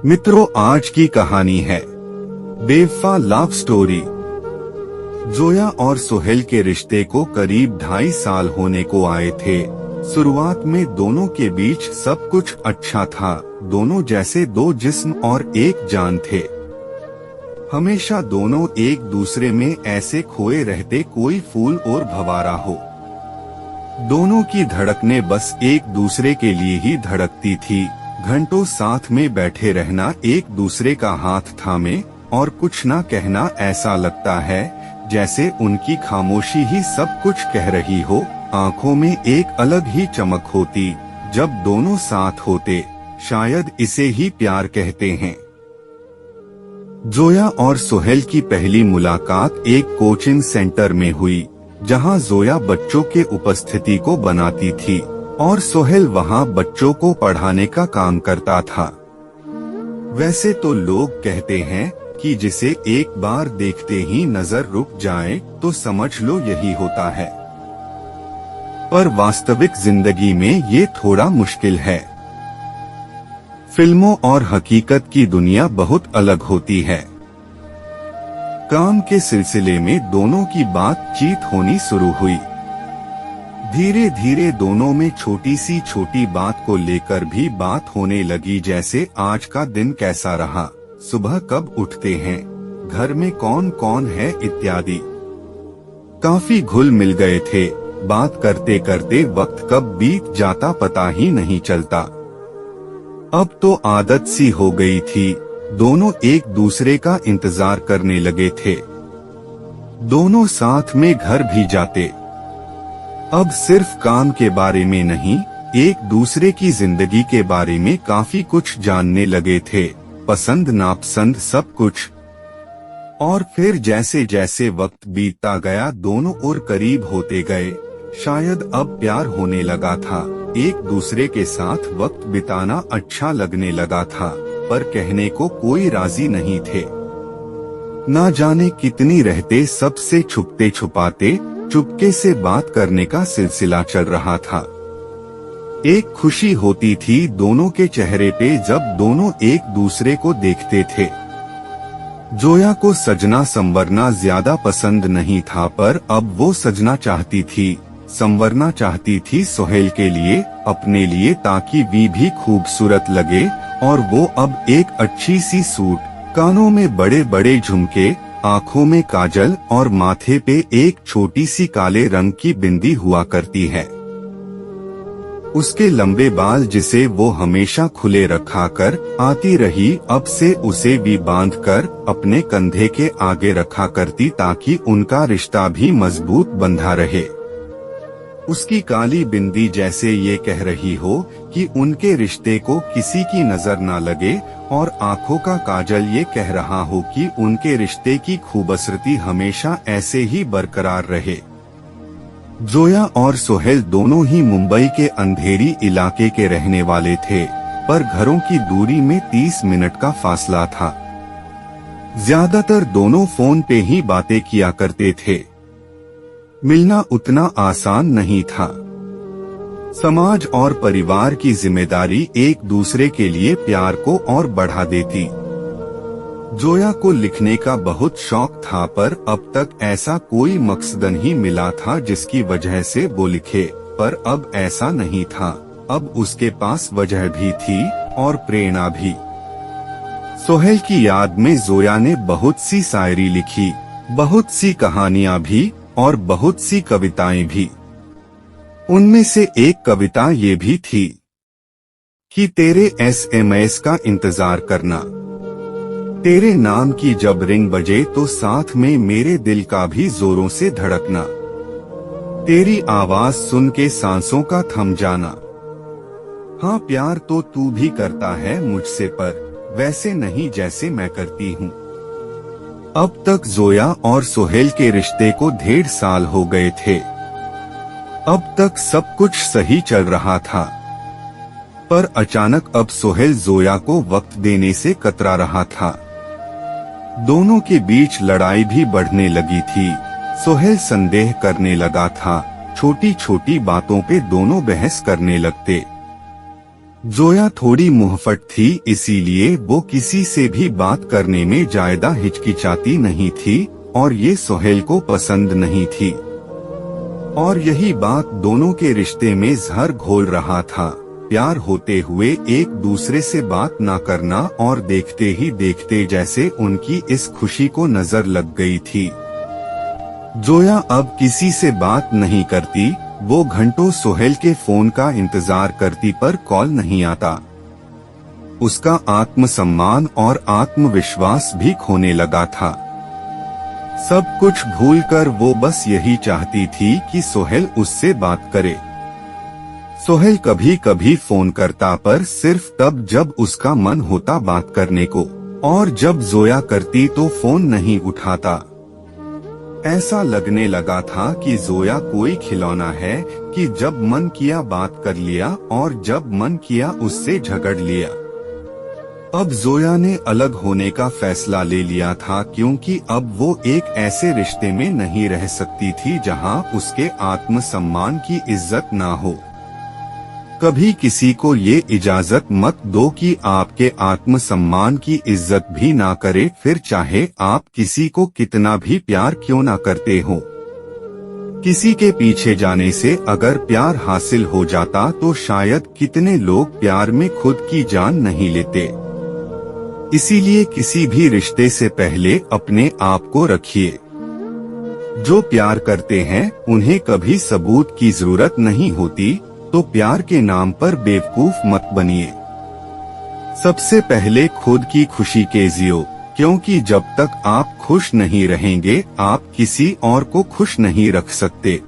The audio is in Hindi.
मित्रों, आज की कहानी है बेवफा लव स्टोरी। जोया और सोहेल के रिश्ते को करीब 2.5 साल होने को आए थे। शुरुआत में दोनों के बीच सब कुछ अच्छा था। दोनों जैसे दो जिस्म और एक जान थे। हमेशा दोनों एक दूसरे में ऐसे खोए रहते कोई फूल और भंवारा हो। दोनों की धड़कनें बस एक दूसरे के लिए ही धड़कती थी। घंटों साथ में बैठे रहना, एक दूसरे का हाथ थामे और कुछ ना कहना, ऐसा लगता है जैसे उनकी खामोशी ही सब कुछ कह रही हो। आंखों में एक अलग ही चमक होती जब दोनों साथ होते। शायद इसे ही प्यार कहते हैं। जोया और सोहेल की पहली मुलाकात एक कोचिंग सेंटर में हुई, जहां जोया बच्चों के उपस्थिति को बनाती थी और सोहेल वहां बच्चों को पढ़ाने का काम करता था। वैसे तो लोग कहते हैं कि जिसे एक बार देखते ही नजर रुक जाए तो समझ लो यही होता है, पर वास्तविक जिंदगी में ये थोड़ा मुश्किल है। फिल्मों और हकीकत की दुनिया बहुत अलग होती है। काम के सिलसिले में दोनों की बातचीत होनी शुरू हुई। धीरे धीरे दोनों में छोटी बात को लेकर भी बात होने लगी, जैसे आज का दिन कैसा रहा, सुबह कब उठते हैं, घर में कौन कौन है इत्यादि। काफी घुल मिल गए थे। बात करते करते वक्त कब बीत जाता पता ही नहीं चलता। अब तो आदत सी हो गई थी। दोनों एक दूसरे का इंतजार करने लगे थे। दोनों साथ में घर भी जाते। अब सिर्फ काम के बारे में नहीं, एक दूसरे की जिंदगी के बारे में काफी कुछ जानने लगे थे। पसंद नापसंद सब कुछ। और फिर जैसे जैसे वक्त बीतता गया दोनों और करीब होते गए। शायद अब प्यार होने लगा था। एक दूसरे के साथ वक्त बिताना अच्छा लगने लगा था, पर कहने को कोई राजी नहीं थे। ना जाने कितनी रहते सबसे छुपते छुपाते चुपके से बात करने का सिलसिला चल रहा था। एक खुशी होती थी दोनों के चेहरे पे जब दोनों एक दूसरे को देखते थे। जोया को सजना संवरना ज्यादा पसंद नहीं था, पर अब वो सजना चाहती थी, संवरना चाहती थी सोहेल के लिए, अपने लिए, ताकि वी भी खूबसूरत लगे। और वो अब एक अच्छी सी सूट, कानों में बड़े बड़े झुमके, आँखों में काजल और माथे पे एक छोटी सी काले रंग की बिंदी हुआ करती है। उसके लंबे बाल जिसे वो हमेशा खुले रखा कर आती रही, अब से उसे भी बांधकर अपने कंधे के आगे रखा करती, ताकि उनका रिश्ता भी मजबूत बंधा रहे। उसकी काली बिंदी जैसे ये कह रही हो कि उनके रिश्ते को किसी की नजर ना लगे, और आंखों का काजल ये कह रहा हो कि उनके रिश्ते की खूबसूरती हमेशा ऐसे ही बरकरार रहे। जोया और सोहेल दोनों ही मुंबई के अंधेरी इलाके के रहने वाले थे, पर घरों की दूरी में 30 मिनट का फासला था। ज्यादातर दोनों फोन पे ही बातें किया करते थे। मिलना उतना आसान नहीं था। समाज और परिवार की जिम्मेदारी एक दूसरे के लिए प्यार को और बढ़ा देती। जोया को लिखने का बहुत शौक था, पर अब तक ऐसा कोई मकसद नहीं मिला था जिसकी वजह से वो लिखे। पर अब ऐसा नहीं था। अब उसके पास वजह भी थी और प्रेरणा भी। सोहेल की याद में जोया ने बहुत सी शायरी लिखी, बहुत सी कहानियां भी और बहुत सी कविताएं भी। उनमें से एक कविता ये भी थी कि तेरे SMS का इंतजार करना, तेरे नाम की जब रिंग बजे तो साथ में मेरे दिल का भी जोरों से धड़कना, तेरी आवाज सुन के सांसों का थम जाना। हाँ, प्यार तो तू भी करता है मुझसे, पर वैसे नहीं जैसे मैं करती हूँ। अब तक जोया और सोहेल के रिश्ते को 1.5 साल हो गए थे। अब तक सब कुछ सही चल रहा था, पर अचानक अब सोहेल जोया को वक्त देने से कतरा रहा था। दोनों के बीच लड़ाई भी बढ़ने लगी थी। सोहेल संदेह करने लगा था। छोटी छोटी बातों पे दोनों बहस करने लगते। जोया थोड़ी मुंहफट थी, इसीलिए वो किसी से भी बात करने में ज्यादा हिचकिचाती नहीं थी और ये सोहेल को पसंद नहीं थी। और यही बात दोनों के रिश्ते में जहर घोल रहा था। प्यार होते हुए एक दूसरे से बात ना करना और देखते ही देखते जैसे उनकी इस खुशी को नजर लग गई थी। जोया अब किसी से बात नहीं करती। वो घंटों सोहेल के फोन का इंतजार करती पर कॉल नहीं आता। उसका आत्मसम्मान और आत्मविश्वास भी खोने लगा था। सब कुछ भूलकर वो बस यही चाहती थी कि सोहेल उससे बात करे। सोहेल कभी कभी फोन करता पर सिर्फ तब जब उसका मन होता बात करने को, और जब जोया करती तो फोन नहीं उठाता। ऐसा लगने लगा था कि जोया कोई खिलौना है कि जब मन किया बात कर लिया और जब मन किया उससे झगड़ लिया। अब जोया ने अलग होने का फैसला ले लिया था, क्योंकि अब वो एक ऐसे रिश्ते में नहीं रह सकती थी जहां उसके आत्मसम्मान की इज्जत ना हो। कभी किसी को ये इजाजत मत दो कि आपके आत्मसम्मान की इज्जत भी ना करे, फिर चाहे आप किसी को कितना भी प्यार क्यों ना करते हो। किसी के पीछे जाने से अगर प्यार हासिल हो जाता तो शायद कितने लोग प्यार में खुद की जान नहीं लेते। इसीलिए किसी भी रिश्ते से पहले अपने आप को रखिए। जो प्यार करते हैं उन्हें कभी सबूत की जरूरत नहीं होती, तो प्यार के नाम पर बेवकूफ मत बनिए। सबसे पहले खुद की खुशी के जियो, क्योंकि जब तक आप खुश नहीं रहेंगे आप किसी और को खुश नहीं रख सकते।